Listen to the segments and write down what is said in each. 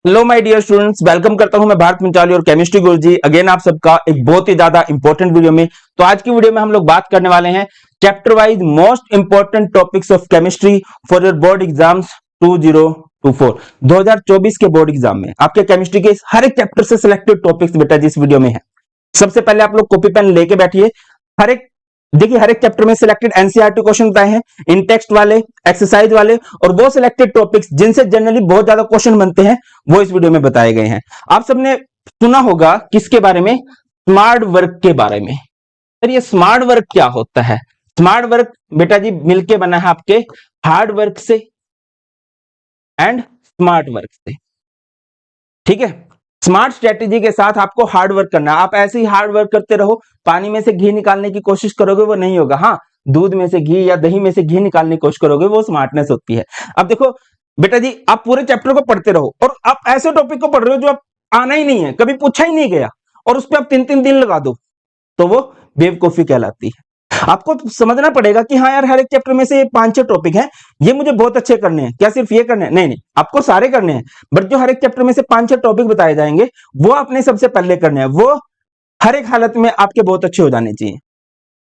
Hello my dear students, welcome करता हूं मैं भारत पंचाली और केमिस्ट्री गुरुजी अगेन आप सबका एक बहुत ही ज्यादा इंपॉर्टेंट वीडियो में। तो आज की वीडियो में हम लोग बात करने वाले हैं chapter wise most important topics of chemistry for your board exams 2024 के बोर्ड एग्जाम में आपके केमिस्ट्री के हर एक चैप्टर से सिलेक्टेड टॉपिक्स बेटा जी इस वीडियो में है। सबसे पहले आप लोग कॉपी पेन लेके बैठिए। हर एक चैप्टर में सिलेक्टेड एनसीईआरटी क्वेश्चन बताए हैं, इन टेक्स्ट वाले, एक्सरसाइज वाले और वो सिलेक्टेड टॉपिक्स जिनसे जनरली बहुत ज्यादा क्वेश्चन बनते हैं वो इस वीडियो में बताए गए हैं। आप सबने सुना होगा किसके बारे में? स्मार्ट वर्क के बारे में। सर ये स्मार्ट वर्क क्या होता है? स्मार्ट वर्क बेटा जी मिलके बना है आपके हार्ड वर्क से एंड स्मार्ट वर्क से। ठीक है, स्मार्ट स्ट्रेटेजी के साथ आपको हार्ड वर्क करना है। आप ऐसे ही हार्ड वर्क करते रहो, पानी में से घी निकालने की कोशिश करोगे वो नहीं होगा। हाँ, दूध में से घी या दही में से घी निकालने की कोशिश करोगे वो स्मार्टनेस होती है। अब देखो बेटा जी, आप पूरे चैप्टर को पढ़ते रहो और आप ऐसे टॉपिक को पढ़ रहे हो जो आप आना ही नहीं है, कभी पूछा ही नहीं गया, और उस पर आप 3-3 दिन लगा दो तो वो बेवकूफी कहलाती है। आपको समझना पड़ेगा कि हाँ यार, हर एक चैप्टर में से ये 5-6 टॉपिक हैं, ये मुझे बहुत अच्छे करने हैं। क्या सिर्फ ये करने हैं? नहीं, आपको सारे करने हैं, बट जो हर एक चैप्टर में से 5-6 टॉपिक बताए जाएंगे वो आपने सबसे पहले करने हैं। वो हर एक हालत में आपके बहुत अच्छे हो जाने चाहिए।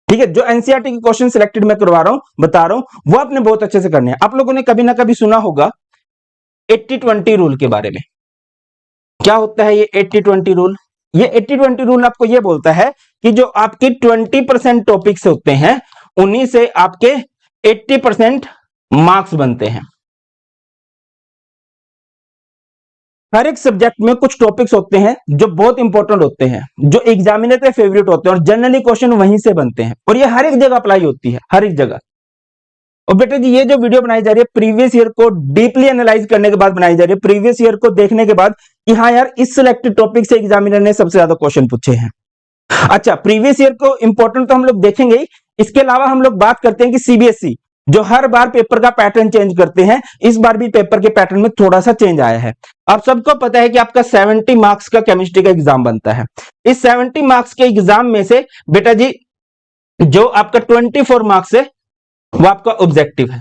ठीक है, जो एनसीईआरटी के क्वेश्चन सिलेक्टेड मैं करवा रहा हूं, बता रहा हूं, वो आपने बहुत अच्छे से करने हैं। आप लोगों ने कभी ना कभी सुना होगा 80-20 रूल के बारे में। क्या होता है ये 80-20 रूल? ये 80-20 रूल आपको ये बोलता है कि जो आपके 20% टॉपिक्स होते हैं उन्हीं से आपके 80% मार्क्स बनते हैं। हर एक सब्जेक्ट में कुछ टॉपिक्स होते हैं जो बहुत इंपॉर्टेंट होते हैं, जो एग्जामिनर के फेवरेट होते हैं और जनरली क्वेश्चन वहीं से बनते हैं, और ये हर एक जगह अप्लाई होती है, हर एक जगह। और बेटे जी ये जो वीडियो बनाई जा रही है प्रीवियस ईयर को डीपली एनालाइज करने के बाद बनाई जा रही है, प्रीवियस ईयर को देखने के बाद कि हाँ यार, इस सिलेक्टेड टॉपिक से एग्जामिनर ने सबसे ज्यादा क्वेश्चन पूछे हैं। अच्छा, प्रीवियस ईयर को इंपॉर्टेंट तो हम लोग देखेंगे ही, इसके अलावा हम लोग बात करते हैं कि सीबीएसई जो हर बार पेपर का पैटर्न चेंज करते हैं, इस बार भी पेपर के पैटर्न में थोड़ा सा चेंज आया है। आप सबको पता है कि आपका 70 मार्क्स का केमिस्ट्री का एग्जाम बनता है। इस 70 मार्क्स के एग्जाम में से बेटा जी जो आपका 24 मार्क्स है वो आपका ऑब्जेक्टिव है,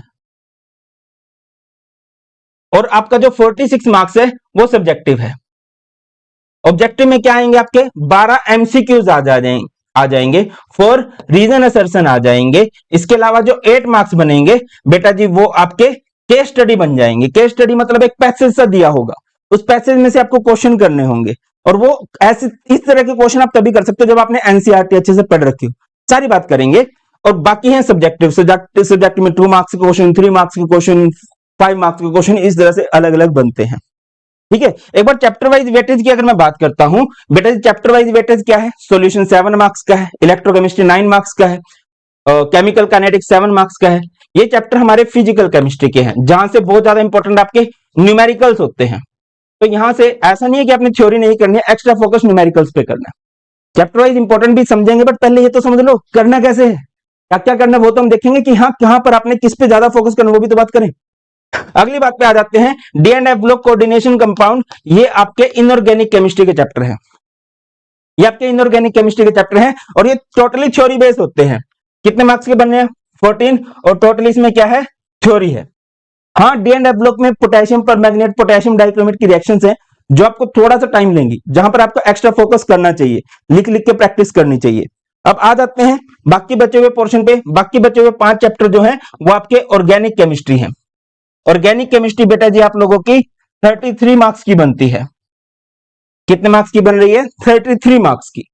और आपका जो 46 मार्क्स है वो सब्जेक्टिव है। ऑब्जेक्टिव में क्या आएंगे? आपके 12 एमसीक्यूज आ जाएंगे, 4 रीजन असर्शन आ जाएंगे। इसके अलावा जो 8 मार्क्स बनेंगे बेटा जी वो आपके केस स्टडी बन जाएंगे। केस स्टडी मतलब एक पैसेज सा दिया होगा, उस पैसेज में से आपको क्वेश्चन करने होंगे, और वो ऐसे इस तरह के क्वेश्चन आप तभी कर सकते हो जब आपने एनसीईआरटी अच्छे से पढ़ रखी हो। सारी बात करेंगे। और बाकी है सब्जेक्टिव, सब्जेक्ट में 2 मार्क्स के क्वेश्चन, 3 मार्क्स के क्वेश्चन, 5 मार्क्स के क्वेश्चन, इस तरह से अलग अलग बनते हैं। ठीक है, एक बार चैप्टर वाइज वेटेज की अगर मैं बात करता हूं बेटा, चैप्टर वाइज वेटेज क्या है? सॉल्यूशन 7 मार्क्स का है, इलेक्ट्रोकेमिस्ट्री 9 मार्क्स का है, केमिकल काइनेटिक्स 7 मार्क्स का है। ये चैप्टर हमारे फिजिकल केमिस्ट्री के हैं, जहां से बहुत ज्यादा इंपॉर्टेंट आपके न्यूमेरिकल्स होते हैं। तो यहां से ऐसा नहीं है कि आपने थ्योरी नहीं करनी है, एक्स्ट्रा फोकस न्यूमेरिकल्स पे करना है। चैप्टर वाइज इंपॉर्टेंट भी समझेंगे, बट पहले ये तो समझ लो करना कैसे है, क्या क्या करना है वो तो हम देखेंगे कि हाँ कहां पर आपने किस पे ज्यादा फोकस करना, वो भी तो बात करें। अगली बात पे आ जाते हैं, D and f block coordination compound. ये आपके इनऑर्गेनिक केमिस्ट्री के चैप्टर हैं, ये आपके इनऑर्गेनिक केमिस्ट्री के चैप्टर हैं, और ये टोटली थ्योरी बेस्ड होते हैं। कितने मार्क्स के बनने हैं? 14, और टोटली इसमें क्या है? थ्योरी है। हाँ, डी एंड एफ ब्लॉक में पोटेशियम परमैंगनेट, पोटेशियम डाइक्रोमेट की रिएक्शंस हैं जो आपको थोड़ा सा टाइम लेंगी, जहां पर आपको एक्स्ट्रा फोकस करना चाहिए, लिख लिख के प्रैक्टिस करनी चाहिए। अब आ जाते हैं बाकी बचे हुए पोर्शन पे। बाकी बचे हुए 5 चैप्टर जो हैं वो आपके ऑर्गेनिक केमिस्ट्री हैं। ऑर्गेनिक केमिस्ट्री बेटा जी आप लोगों की 33 मार्क्स की बनती है। कितने मार्क्स की बन रही है? 33 मार्क्स की।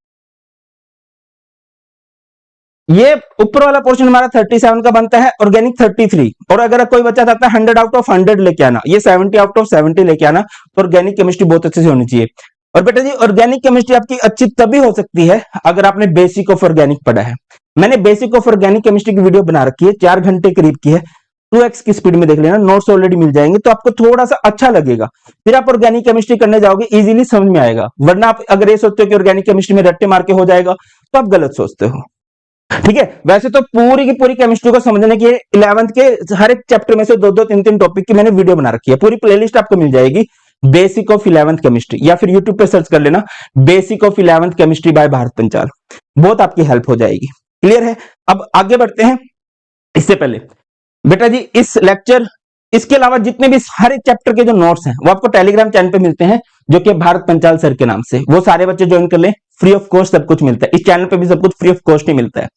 ये ऊपर वाला पोर्शन हमारा 37 का बनता है, ऑर्गेनिक 33, और अगर कोई बच्चा चाहता है 100 आउट ऑफ 100 लेके आना, ये 70 आउट ऑफ 70 लेके आना, तो ऑर्गेनिक केमिस्ट्री बहुत अच्छे से होनी चाहिए। और बेटा जी ऑर्गेनिक केमिस्ट्री आपकी अच्छी तभी हो सकती है अगर आपने बेसिक ऑफ ऑर्गेनिक पढ़ा है। मैंने बेसिक ऑफ ऑर्गेनिक केमिस्ट्री की वीडियो बना रखी है, 4 घंटे करीब की है, 2x की स्पीड में देख लेना, नोट्स ऑलरेडी मिल जाएंगे, तो आपको थोड़ा सा अच्छा लगेगा। फिर आप ऑर्गेनिक केमिस्ट्री करने जाओगे, इजीली समझ में आएगा। वरना आप अगर ये सोचते हो कि ऑर्गेनिक केमिस्ट्री में रट्टे मार के हो जाएगा, तो आप गलत सोचते हो। ठीक है, वैसे तो पूरी की पूरी केमिस्ट्री को समझने के 11th के हर एक चैप्टर में से 2-2, 3-3 टॉपिक की मैंने वीडियो बना रखी है। पूरी प्लेलिस्ट आपको मिल जाएगी, बेसिक ऑफ 11th केमिस्ट्री, या फिर यूट्यूब पे सर्च कर लेना basic of 11th chemistry by Bharat Panchal, बहुत आपकी हेल्प हो जाएगी। क्लियर है? अब आगे बढ़ते हैं। इससे पहले बेटा जी इस लेक्चर इसके अलावा जितने भी हर एक चैप्टर के जो नोट्स हैं वो आपको टेलीग्राम चैनल पे मिलते हैं, जो कि भारत पंचाल सर के नाम से, वो सारे बच्चे ज्वाइन कर लें, फ्री ऑफ कॉस्ट सब कुछ मिलता है। इस चैनल पे भी सब कुछ फ्री ऑफ कॉस्ट ही मिलता है।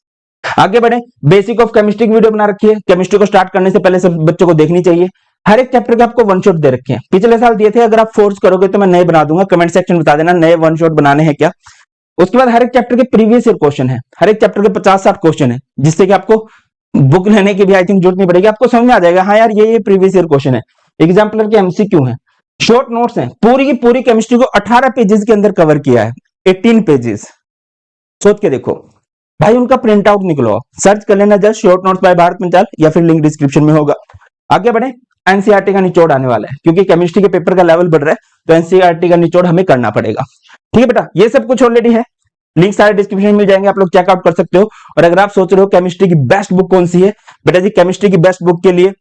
आगे बढ़े, बेसिक ऑफ केमिस्ट्री की वीडियो बना रखी है, केमिस्ट्री को स्टार्ट करने से पहले सब बच्चों को देखनी चाहिए। हर एक चैप्टर के आपको वन शॉट दे रखे हैं, पिछले साल दिए थे, अगर आप फोर्स करोगे तो मैं नए बना दूंगा, कमेंट सेक्शन में बता देना नए वन शॉट बनाने हैं क्या। उसके बाद हर एक चैप्टर के प्रीवियस ईयर क्वेश्चन है, हर एक चैप्टर के 50-60 क्वेश्चन है, जिससे कि आपको बुक लेने की भी आई थिंक जरूरत नहीं पड़ेगी, आपको समझ में आ जाएगा हाँ यार ये प्रीवियस ईयर क्वेश्चन है। एग्जाम्पलर के एमसीक्यू है, शॉर्ट नोट्स हैं, पूरी की पूरी केमिस्ट्री को 18 पेजेस के अंदर कवर किया है, 18 पेजेस। सोच के देखो भाई, उनका प्रिंट आउट निकलो, सर्च कर लेना just short notes by Bharat Panchal, या फिर लिंक डिस्क्रिप्शन में होगा। आगे बढ़े, एनसीईआरटी का निचोड़ आने वाला है, क्योंकि केमिस्ट्री के पेपर का लेवल बढ़ रहा है, तो एनसीईआरटी का निचोड़ हमें करना पड़ेगा। ठीक है बेटा, ये सब कुछ ऑलरेडी है, लिंक सारे डिस्क्रिप्शन में मिल जाएंगे, आप लोग चेकआउट कर सकते हो। और अगर आप सोच रहे हो केमिस्ट्री की बेस्ट बुक कौन सी है, बेटा जी केमिस्ट्री की बेस्ट बुक के लिए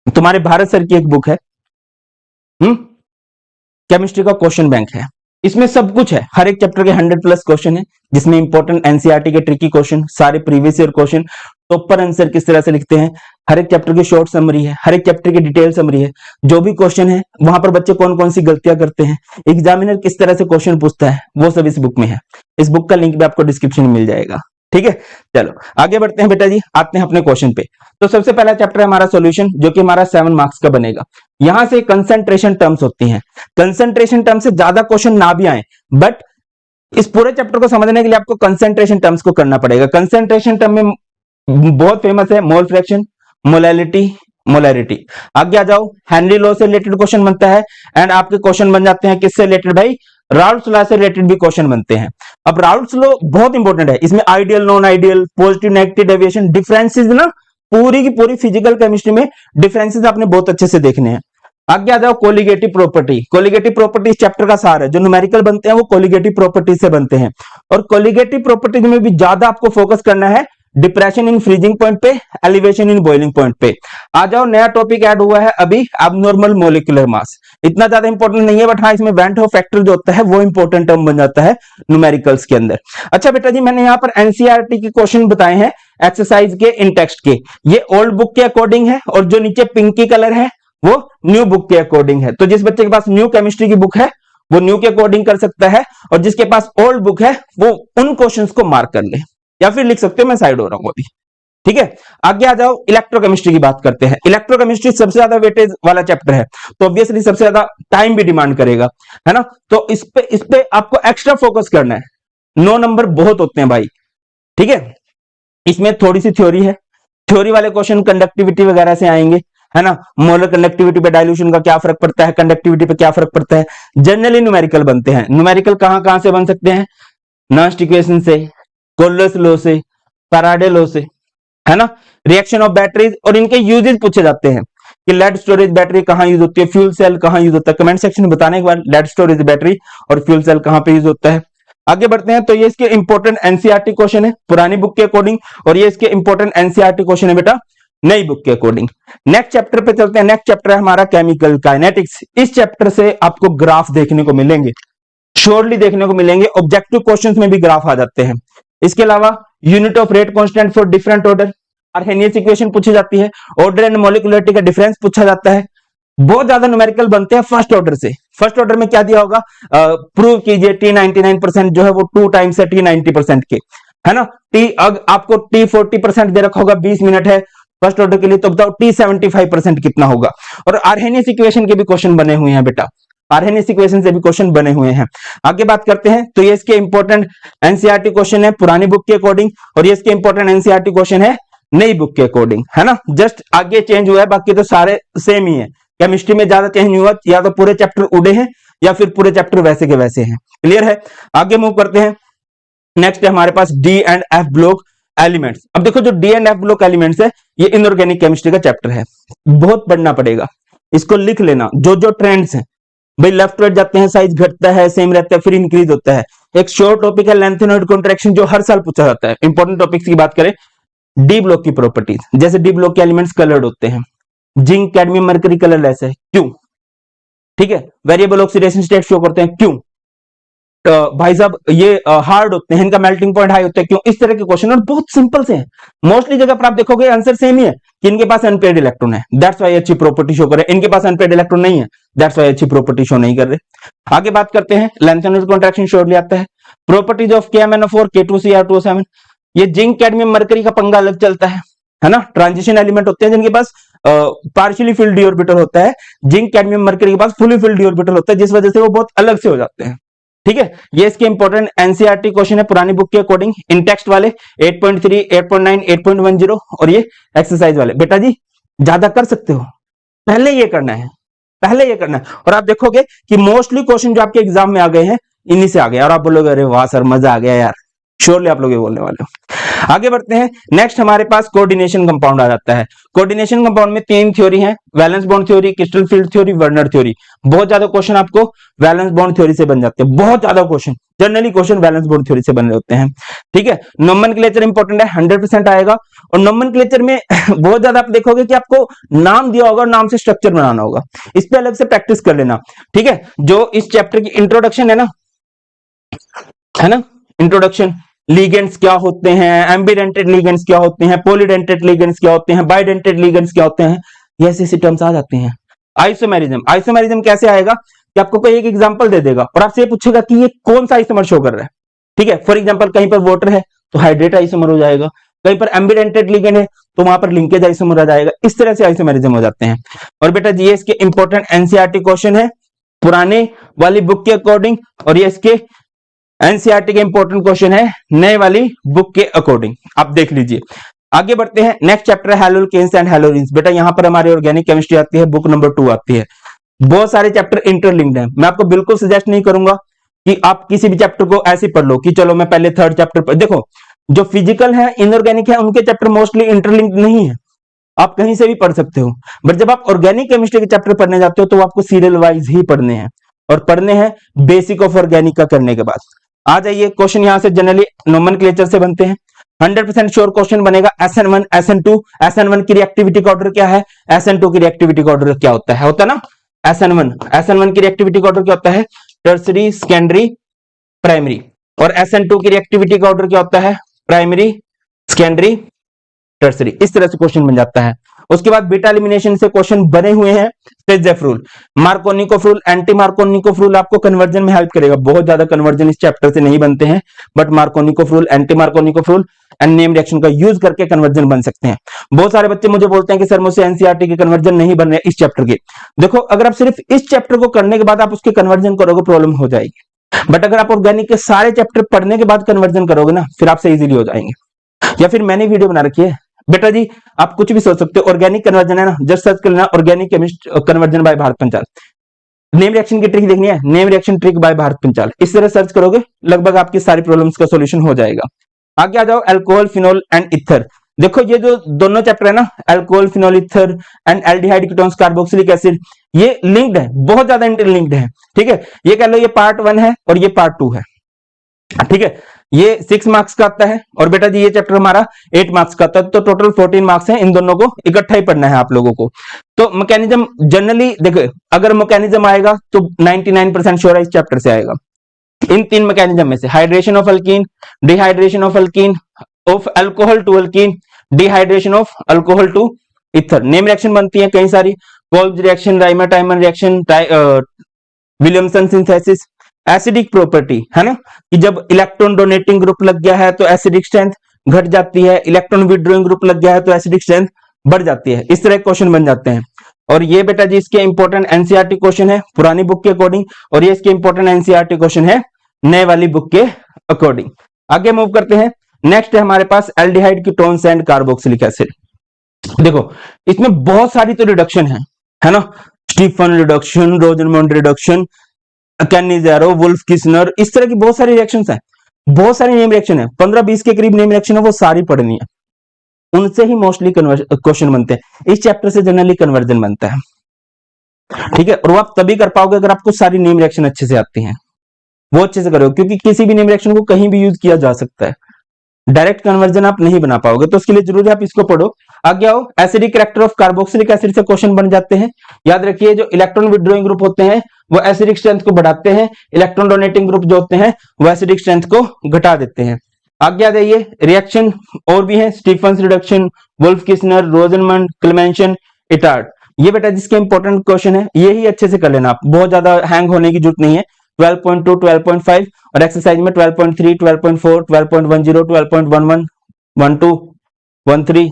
तुम्हारे भारत सर की एक बुक है, केमिस्ट्री का क्वेश्चन बैंक है, इसमें सब कुछ है, हर एक चैप्टर के 100+ क्वेश्चन है, जिसमें इंपॉर्टेंट एनसीईआरटी के ट्रिकी क्वेश्चन, सारे previous year question, topper answer किस तरह से लिखते हैं, हर एक चैप्टर की शॉर्ट समरी है, हर एक चैप्टर की डिटेल समरी है, जो भी क्वेश्चन है वहां पर बच्चे कौन कौन सी गलतियां करते हैं, एग्जामिनर किस तरह से क्वेश्चन पूछता है, वो सब इस बुक में है। इस बुक का लिंक भी आपको डिस्क्रिप्शन में मिल जाएगा। ठीक है, चलो आगे बढ़ते हैं बेटा जी, आते हैं अपने क्वेश्चन पे। तो सबसे पहला चैप्टर है हमारा सॉल्यूशन, जो कि हमारा 7 मार्क्स का बनेगा। यहां से कंसंट्रेशन टर्म्स होती हैं, कंसंट्रेशन टर्म से ज्यादा क्वेश्चन ना भी आए, बट इस पूरे चैप्टर को समझने के लिए आपको कंसंट्रेशन टर्म्स को करना पड़ेगा। कंसंट्रेशन टर्म में बहुत फेमस है मोल फ्रैक्शन, मोलैलिटी, मोलैरिटी। आगे आ जाओ, हेनरी लॉ से रिलेटेड क्वेश्चन बनता है, एंड आपके क्वेश्चन बन जाते हैं किससे रिलेटेड भाई, राउल्ट्स लॉ से रिलेटेड भी क्वेश्चन बनते हैं। अब राउल्ट्स लॉ बहुत इंपॉर्टेंट है, इसमें ideal, non ideal, positive, negative deviation, differences ना पूरी की पूरी फिजिकल केमिस्ट्री में डिफरेंसेस आपने बहुत अच्छे से देखने हैं। आगे आ जाओ, कोलिगेटिव प्रॉपर्टी। कोलिगेटिव प्रॉपर्टी इस चैप्टर का सार है, जो न्यूमेरिकल बनते हैं वो कोलिगेटिव प्रॉपर्टी से बनते हैं, और कोलिगेटिव प्रॉपर्टी में भी ज्यादा आपको फोकस करना है डिप्रेशन इन फ्रीजिंग पॉइंट पे, एलिवेशन इन बॉइलिंग पॉइंट पे। आ जाओ, नया टॉपिक ऐड हुआ है अभी, एब्नॉर्मल मॉलिक्यूलर मास। इतना ज्यादा इंपॉर्टेंट नहीं है, बट हाँ इसमें वेंट हॉफ फैक्टर जो होता है वो इंपॉर्टेंट टर्म बन जाता है न्यूमेरिकल्स के अंदर। अच्छा बेटा जी, मैंने यहाँ पर एनसीईआरटी के क्वेश्चन बताए हैं एक्सरसाइज के, इन टेक्स्ट के, ये ओल्ड बुक के अकॉर्डिंग है, और जो नीचे पिंकी कलर है वो न्यू बुक के अकॉर्डिंग है। तो जिस बच्चे के पास न्यू केमिस्ट्री की बुक है वो न्यू के अकॉर्डिंग कर सकता है, और जिसके पास ओल्ड बुक है वो उन क्वेश्चंस को मार्क कर ले, या फिर लिख सकते हो मैं साइड हो रहा हूं अभी। ठीक है, आगे आ जाओ, इलेक्ट्रोकेमिस्ट्री की बात करते हैं। इलेक्ट्रोकेमिस्ट्री सबसे ज्यादा वेटेज वाला चैप्टर है, तो ऑब्वियसली सबसे ज्यादा टाइम भी डिमांड करेगा, है ना। तो इस पे आपको एक्स्ट्रा फोकस करना है, 9 नंबर बहुत होते हैं भाई। ठीक है, इसमें थोड़ी सी थ्योरी है, थ्योरी वाले क्वेश्चन कंडक्टिविटी वगैरह से आएंगे, है ना। मोलर कंडक्टिविटी पे डाइल्यूशन का क्या फर्क पड़ता है, कंडक्टिविटी पे क्या फर्क पड़ता है। जनरली न्यूमेरिकल बनते हैं, न्यूमेरिकल कहां कहां से बन सकते हैं, नॉस्ट इक्वेशन से, कोल्लर्स लॉ से, फैराडे लॉ से, है ना। रिएक्शन ऑफ बैटरीज, और इनके यूजेस पूछे जाते हैं कि लेड स्टोरेज बैटरी कहां यूज होती है, फ्यूल सेल कहां यूज होता है। कमेंट सेक्शन में बताने के बाद लेड स्टोरेज बैटरी और फ्यूल सेल कहां पे यूज होता है। आगे बढ़ते हैं, तो ये इसके इंपॉर्टेंट एनसीईआरटी क्वेश्चन है पुरानी बुक के अकॉर्डिंग, और ये इसके इंपॉर्टेंट एनसीईआरटी क्वेश्चन है बेटा नई बुक के अकॉर्डिंग। नेक्स्ट चैप्टर पे चलते हैं, नेक्स्ट चैप्टर है हमारा केमिकल काइनेटिक्स। इस चैप्टर से आपको ग्राफ देखने को मिलेंगे, श्योरली देखने को मिलेंगे, ऑब्जेक्टिव क्वेश्चंस में भी ग्राफ आ जाते हैं। इसके अलावा unit of rate constant for different order, Arrhenius equation पूछी जाती है, ऑर्डर एंड मॉलिक्यूलरिटी का डिफरेंस पूछा जाता है। बहुत ज्यादा न्यूमेरिकल बनते हैं फर्स्ट ऑर्डर से। फर्स्ट ऑर्डर में क्या दिया होगा, प्रूव कीजिए T99% जो है वो 2 टाइम्स है T90% के, है ना। आपको T40% दे रखा होगा, 20 मिनट है फर्स्ट ऑर्डर के लिए, तो बताओ T75% कितना होगा। और आर्हेनियस इक्वेशन के भी क्वेश्चन बने हुए हैं बेटा, आर्हेनियस इक्वेशन से भी क्वेश्चन बने हुए हैं। आगे बात करते हैं, तो ये इसके इंपॉर्टेंट एनसीईआरटी क्वेश्चन है पुरानी बुक के अकॉर्डिंग, और ये इसके इंपॉर्टेंट एनसीईआरटी क्वेश्चन है नई बुक के अकॉर्डिंग, है ना। जस्ट आगे चेंज हुआ है, बाकी तो सारे सेम ही है। केमिस्ट्री में ज्यादा चेंज नहीं हुआ, या तो पूरे चैप्टर उड़े हैं या फिर पूरे चैप्टर वैसे के वैसे हैं। क्लियर है, आगे मूव करते हैं। नेक्स्ट है हमारे पास d and f block elements. अब देखो जो d and f block elements है, ये इनऑर्गेनिक केमिस्ट्री का चैप्टर है, बहुत पढ़ना पड़ेगा, इसको लिख लेना। जो जो ट्रेंड्स हैं भाई, लेफ्ट राइट जाते हैं, साइज घटता है, सेम रहता है, फिर इंक्रीज होता है। एक शॉर्ट टॉपिक है लेंथेनॉइड कॉन्ट्रैक्शन, जो हर साल पूछा जाता है। इंपॉर्टेंट टॉपिक्स की बात करें, डी ब्लॉक की प्रॉपर्टीज, जैसे डी ब्लॉक के एलिमेंट्स कलर्ड होते हैं, जिंक कैडमियम मरकरी कलरलेस है, क्यों। ठीक है, वेरिएबल ऑक्सीडेशन स्टेट शो करते हैं, क्यों। भाई साहब ये हार्ड होते हैं, इनका मेल्टिंग पॉइंट हाई होता है, क्यों? इस तरह के क्वेश्चन और बहुत सिंपल से हैं। मोस्टली जगह पर आप देखोगे आंसर सेम ही है कि इनके पास अनपेड इलेक्ट्रॉन है, दैट्स व्हाई अच्छी प्रॉपर्टी शो कर रहे हैं। इनके पास अनपेड इलेक्ट्रॉन नहीं है, दैट्स व्हाई अच्छी प्रॉपर्टी शो नहीं कर रहे। आगे बात करते हैं, लेंथ एनर्जी कॉन्ट्रैक्शन श्योरली आता है। प्रॉपर्टीज ऑफ KMnO4 K2Cr2O7, ये जिंक कैडमियम मरकरी का पंगा अलग चलता है ना। ट्रांजिशन एलिमेंट होते हैं जिनके पास पार्शियली फिल्ड डी ऑर्बिटल होता है, जिंक कैडमियम मरकरी के पास फुली फिल्ड डी ऑर्बिटल होता है, जिस वजह से वो बहुत अलग से हो जाते हैं। ठीक है, ये इसके इंपॉर्टेंट एनसीईआरटी क्वेश्चन है पुरानी बुक के अकॉर्डिंग, इन टेक्स्ट वाले 8.3, 8.9, 8.10 और ये एक्सरसाइज वाले। बेटा जी ज्यादा कर सकते हो, पहले ये करना है, पहले ये करना है। और आप देखोगे कि मोस्टली क्वेश्चन जो आपके एग्जाम में आ गए हैं इन्हीं से आ गए, और आप बोलोगे अरे वाह सर मजा आ गया यार, श्योरली आप लोग ये बोलने वाले हो। आगे बढ़ते हैं, नेक्स्ट हमारे पास कोऑर्डिनेशन कंपाउंड आ जाता है। कोऑर्डिनेशन कंपाउंड में 3 थ्योरी हैं, valence bond theory, crystal field theory, Werner theory. बहुत ज्यादा क्वेश्चन आपको वैलेंस बॉन्ड थ्योरी से बन जाते हैं, बहुत ज्यादा question, generally question valence bond theory से बन रहे होते हैं। ठीक है, नोमेनक्लेचर इंपॉर्टेंट है, 100% आएगा। और नोमेनक्लेचर में बहुत ज्यादा आप देखोगे कि आपको नाम दिया होगा और नाम से स्ट्रक्चर बनाना होगा, इस पे अलग से प्रैक्टिस कर लेना। ठीक है, जो इस चैप्टर की इंट्रोडक्शन है ना, इंट्रोडक्शन, लिगेंड्स क्या होते हैं, एम्बिडेंटेड लिगेंड्स क्या होते हैं, पॉलीडेंटेड लिगेंड्स क्या होते हैं, बाइडेंटेड लिगेंड्स क्या होते हैं, ये ऐसे टर्म्स आ जाते हैं। आइसोमेरिज्म, आइसोमेरिज्म कैसे आएगा कि आपको कोई एक एग्जांपल दे देगा और आपसे ये पूछेगा कि ये कौन सा आइसोमर शो कर रहा है। ठीक है, फॉर एग्जांपल कहीं पर वाटर है तो हाइड्रेट आइसोमर हो जाएगा, कहीं पर एम्बिडेंटेड लिगेंड है तो वहां पर लिंकेज आइसोमर आ जाएगा, इस तरह से आइसोमेरिज्म हो जाते हैं। और बेटा जी इसके इंपॉर्टेंट एनसीईआरटी क्वेश्चन है पुराने वाली बुक के अकॉर्डिंग, और ये इसके एनसीईआरटी के इंपॉर्टेंट क्वेश्चन है नए वाली बुक के अकॉर्डिंग, आप देख लीजिए। आगे बढ़ते हैं, नेक्स्ट चैप्टर है हैलोकेन्स एंड हैलोजेन्स। बेटा यहां पर हमारी ऑर्गेनिक केमिस्ट्री आती है, बुक नंबर 2 आती है। बहुत सारे चैप्टर इंटरलिंक्ड हैं, मैं आपको बिल्कुल सजेस्ट नहीं करूंगा कि आप किसी भी चैप्टर को ऐसे पढ़ लो कि चलो मैं पहले 3rd चैप्टर पर। देखो जो फिजिकल है, इनऑर्गेनिक है, उनके चैप्टर मोस्टली इंटरलिंक्ड नहीं है, आप कहीं से भी पढ़ सकते हो। बट जब आप ऑर्गेनिक केमिस्ट्री के चैप्टर पढ़ने जाते हो तो आपको सीरियल वाइज ही पढ़ने हैं, और पढ़ने हैं बेसिक ऑफ ऑर्गेनिक का करने के बाद। आ जाइए, क्वेश्चन यहां से जनरली नोमेनक्लेचर से बनते हैं। 100% श्योर क्वेश्चन बनेगा SN1 SN2। SN1 की रिएक्टिविटी का ऑर्डर क्या है, SN2 की रिएक्टिविटी का ऑर्डर क्या होता है, होता ना SN1 की रिएक्टिविटी का ऑर्डर क्या होता है, टर्सरी, सेकेंडरी, प्राइमरी। और SN2 की रिएक्टिविटी का ऑर्डर क्या होता है, प्राइमरी, सेकेंडरी, टर्सरी। इस तरह से क्वेश्चन बन जाता है। उसके बाद बीटा एलिमिनेशन से क्वेश्चन बने हुए हैं, Saytzeff rule, Markovnikov rule, anti Markovnikov rule आपको कन्वर्जन में हेल्प करेगा। बहुत ज्यादा कन्वर्जन इस चैप्टर से नहीं बनते हैं, but Markovnikov rule, anti Markovnikov rule and name reaction का यूज करके कन्वर्जन बन सकते हैं। बहुत सारे बच्चे मुझे बोलते हैं कि सर मुझसे एनसीईआरटी के कन्वर्जन नहीं बन रहे इस चैप्टर के। देखो अगर आप सिर्फ इस चैप्टर को करने के बाद आप उसके कन्वर्जन करोगे प्रॉब्लम हो जाएगी, बट अगर आप ऑर्गेनिक के सारे चैप्टर पढ़ने के बाद कन्वर्जन करोगे ना, फिर आपसे इजीली हो जाएंगे। या फिर मैंने वीडियो बना रखी है बेटा जी, आप कुछ भी सोच सकते हो, ऑर्गेनिक कन्वर्जन है ना, जस्ट सर्च कर लेना organic chemist conversion by Bharat Panchal. Name reaction की ट्रिक देखनी है, name reaction trick by Bharat Panchal, इस तरह सर्च करोगे लगभग आपकी सारी प्रॉब्लम्स का सॉल्यूशन हो जाएगा। आगे आ जाओ, अल्कोहल, फिनोल एंड इथर। देखो ये जो दोनों चैप्टर है ना, alcohol, phenol, ether and aldehyde ketones, carboxylic acid, ये लिंक्ड है, बहुत ज्यादा इंटरलिंक्ड है। ठीक है, ये कह लो ये पार्ट 1 है और ये पार्ट 2 है। ठीक है, ये 6 मार्क्स का आता है, और बेटा जी ये चैप्टर हमारा 8 मार्क्स का आता है, तो टोटल 14 मार्क्स हैं। इन दोनों को इकट्ठा ही पढ़ना है आप लोगों को। तो मैकेनिज्म जनरली देखो, अगर मैकेनिज्म आएगा तो 99% श्योर है इस चैप्टर से आएगा। इन 3 मैकेनिज्म में से hydration of alkene, dehydration of alkene, of alcohol to alkene, dehydration of alcohol to ether, name reaction बनती है कई सारी, Kolbe reaction, Reimer Tiemann reaction, Williamson synthesis. Acidic property है ना, कि जब इलेक्ट्रॉन डोनेटिंग ग्रुप लग गया है तो एसिडिक स्ट्रेंथ घट जाती है, इलेक्ट्रॉन विड्रॉइंग ग्रुप लग गया है तो एसिडिक स्ट्रेंथ बढ़ जाती है। इस तरह क्वेश्चन बन जाते हैं। और ये बेटा जी इसके इंपॉर्टेंट एनसीईआरटी क्वेश्चन है पुरानी बुक के अकॉर्डिंग, और ये इसके इंपॉर्टेंट एनसीईआरटी क्वेश्चन है नए वाली बुक के अकॉर्डिंग। आगे मूव करते हैं, नेक्स्ट है हमारे पास aldehyde ketones and carboxylic acid. देखो इसमें बहुत सारी तो रिडक्शन है ना, Stephen reduction, Rosenmund reduction, Cannizzaro, Wolff Kishner, इस तरह की बहुत सारी रिएक्शंस हैं, बहुत सारी नेम रिएक्शन है, 15-20 के करीब नेम रिएक्शन है, वो सारी पढ़नी है, उनसे ही मोस्टली क्वेश्चन बनते हैं। इस चैप्टर से जनरली कन्वर्जन बनता है। ठीक है, और वो आप तभी कर पाओगे अगर आपको सारी नेम रिएक्शन अच्छे से आती हैं, वो अच्छे से करोगे, क्योंकि किसी भी नेम रिएक्शन को कहीं भी यूज किया जा सकता है। डायरेक्ट कन्वर्जन आप नहीं बना पाओगे, तो उसके लिए जरूरी है आप इसको पढ़ो। आगे आओ, acidic character of carboxylic acid से क्वेश्चन बन जाते हैं। याद रखिए जो इलेक्ट्रॉन विड्रॉइंग ग्रुप होते हैं वो एसिडिक स्ट्रेंथ को बढ़ाते हैं, इलेक्ट्रॉन डोनेटिंग ग्रुप जो होते हैं वो एसिडिक स्ट्रेंथ को घटा देते हैं। आगे आ जाइए, रिएक्शन और भी है, Stephens reduction, Wolff Kishner, Rosenmund, Clemmensen, Etard. ये बेटा जिसके इंपॉर्टेंट क्वेश्चन है, ये ही अच्छे से कर लेना आप, बहुत ज्यादा हैंग होने की जरूरत नहीं है। 12.2, 12.5 और एक्सरसाइज में 12.3, 12.4, 12.10, 12.11, 12, 13,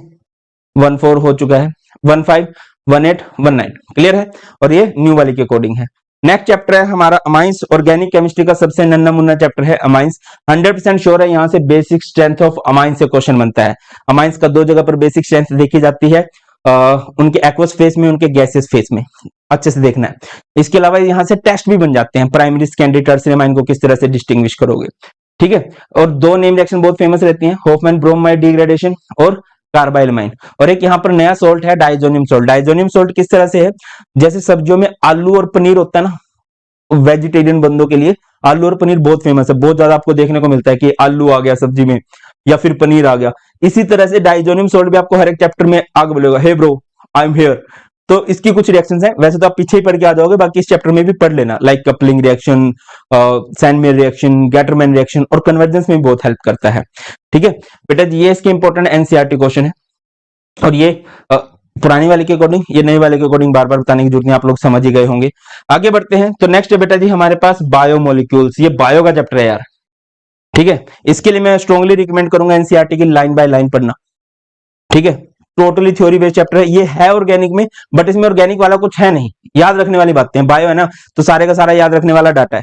14 हो चुका है, 15, 18, 19 क्लियर है। और ये न्यू वाली के अकॉर्डिंग है। नेक्स्ट चैप्टर है हमारा अमाइंस, ऑर्गेनिक केमिस्ट्री का सबसे नन्ना मुन्ना चैप्टर है अमाइंस। 100% श्योर है यहाँ से बेसिक स्ट्रेंथ ऑफ अमाइंस से क्वेश्चन बनता है। अमाइंस का दो जगह पर बेसिक स्ट्रेंथ देखी जाती है, उनके एक्वस फेस में, उनके गैसेस फेस में, अच्छे से देखना है। इसके अलावा यहाँ से टेस्ट भी बन जाते हैं, प्राइमरी सेकेंडरी टर्सरी अमाइन को किस तरह से डिस्टिंग्विश करोगे, ठीक है। और दो नेम रिएक्शन बहुत फेमस रहती हैं, होफमैन ब्रोमाइड डिग्रेडेशन और कार्बाइलमाइन। और एक यहाँ पर नया सोल्ट है डाइजोनियम सोल्ट। डाइजोनियम सोल्ट किस तरह से है, जैसे सब्जियों में आलू और पनीर होता है ना, वेजिटेरियन बंदों के लिए आलू और पनीर बहुत फेमस है, बहुत ज्यादा आपको देखने को मिलता है कि आलू आ गया सब्जी में या फिर पनीर आ गया। इसी तरह से डाइजोनियम सोल्ट भी आपको हर एक चैप्टर में आगे बोलेगा, hey bro I am here. तो इसकी कुछ रिएक्शंस हैं, वैसे तो आप पीछे ही पढ़ के आ जाओगे, बाकी इस चैप्टर में भी पढ़ लेना, like coupling reaction, Sandmeyer reaction, Gattermann reaction और कन्वर्जेंस में बहुत हेल्प करता है, ठीक है बेटा। ये इसके इंपॉर्टेंट एनसीईआरटी क्वेश्चन है। और ये पुरानी वाले के अकॉर्डिंग, ये नई वाले के अकॉर्डिंग बार बार बताने की जरूरत नहीं, आप लोग समझ ही गए होंगे। आगे बढ़ते हैं, तो नेक्स्ट है बेटा जी हमारे पास बायोमोलिक्यूल्स। ये बायो का चैप्टर है यार, ठीक है। इसके लिए मैं स्ट्रॉन्गली रिकमेंड करूंगा एनसीईआरटी की लाइन बाय लाइन पढ़ना, ठीक है। टोटली थ्योरी बेस्ड चैप्टर है, ये है ऑर्गेनिक में, बट इसमें ऑर्गेनिक वाला कुछ है नहीं, याद रखने वाली बातें हैं। बायो है ना, तो सारे का सारा याद रखने वाला डाटा है,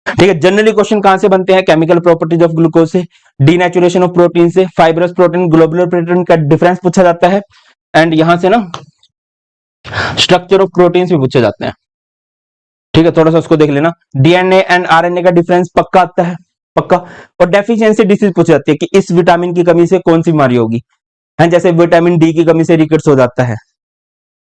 ठीक है। जनरली क्वेश्चन कहां से बनते हैं, केमिकल प्रॉपर्टीज ऑफ ग्लूकोज से, डीनेचुरेशन ऑफ प्रोटीन से, फाइब्रस प्रोटीन ग्लोबुलर प्रोटीन का डिफरेंस पूछा जाता है, एंड यहां से ना स्ट्रक्चर ऑफ प्रोटीन्स भी पूछे जाते हैं, ठीक है। थोड़ा सा उसको देख लेना, डीएनए एंड आरएनए का डिफरेंस पक्का आता है, पक्का। और डेफिशिएंसी डिसीज पूछी जाती है कि इस विटामिन की कमी से कौन सी बीमारी होगी, है जैसे विटामिन डी की कमी से रिकेट्स हो जाता है,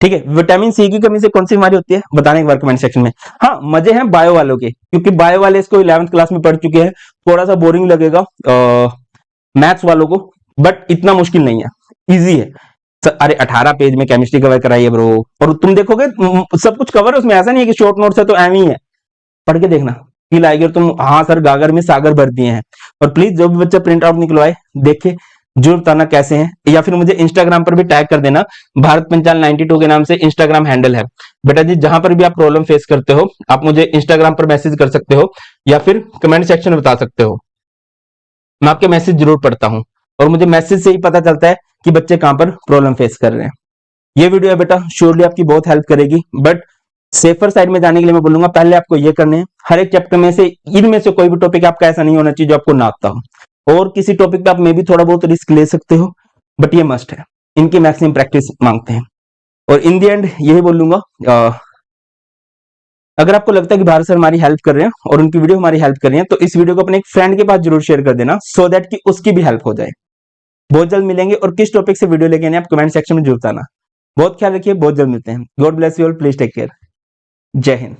ठीक है। विटामिन सी की कमी से कौन सी बीमारी होती है, बताने एक बार कमेंट सेक्शन में। हाँ मजे हैं बायो वालों के, क्योंकि बायो वाले इसको 11th क्लास में पढ़ चुके हैं, थोड़ा सा बोरिंग लगेगा मैथ्स वालों को, बट इतना मुश्किल नहीं है, इजी है। अरे 18 पेज में केमिस्ट्री कवर कराइए ब्रो, और तुम देखोगे सब कुछ कवर है उसमें, ऐसा नहीं है कि शॉर्ट नोट्स है तो एम ही है, पढ़ के देखना फील आएगी और तुम हाँ सर गागर में सागर भर दिए हैं। और प्लीज जो भी बच्चा प्रिंट आउट निकलवाए देखे, जरूर बताना कैसे हैं, या फिर मुझे इंस्टाग्राम पर भी टैग कर देना, भारत पंचाल 92 के नाम से इंस्टाग्राम हैंडल है बेटा जी। जहां पर भी आप प्रॉब्लम फेस करते हो आप मुझे इंस्टाग्राम पर मैसेज कर सकते हो, या फिर कमेंट सेक्शन में बता सकते हो, मैं आपके मैसेज जरूर पढ़ता हूं, और मुझे मैसेज से ही पता चलता है कि बच्चे कहां पर प्रॉब्लम फेस कर रहे हैं। ये वीडियो है बेटा श्योरली आपकी बहुत हेल्प करेगी, बट सेफर साइड में जाने के लिए मैं बोलूंगा पहले आपको ये करने हैं, हर एक चैप्टर में से इनमें से कोई भी टॉपिक आपका ऐसा नहीं होना चाहिए जो आपको ना आता हो, और किसी टॉपिक पे आप में भी थोड़ा बहुत रिस्क ले सकते हो, बट ये मस्ट है, इनकी मैक्सिमम प्रैक्टिस मांगते हैं। और इन दी एंड यही बोलूंगा, अगर आपको लगता है कि भारत सर हमारी हेल्प कर रहे हैं और उनकी वीडियो हमारी हेल्प कर रही है, तो इस वीडियो को अपने एक फ्रेंड के पास जरूर शेयर कर देना, सो दैट कि उसकी भी हेल्प हो जाए। बहुत जल्द मिलेंगे, और किस टॉपिक से वीडियो लेके आने आप कमेंट सेक्शन में जरूर बताना। बहुत ख्याल रखिए, बहुत जल्द मिलते हैं। God bless you all, please take care, जय हिंद।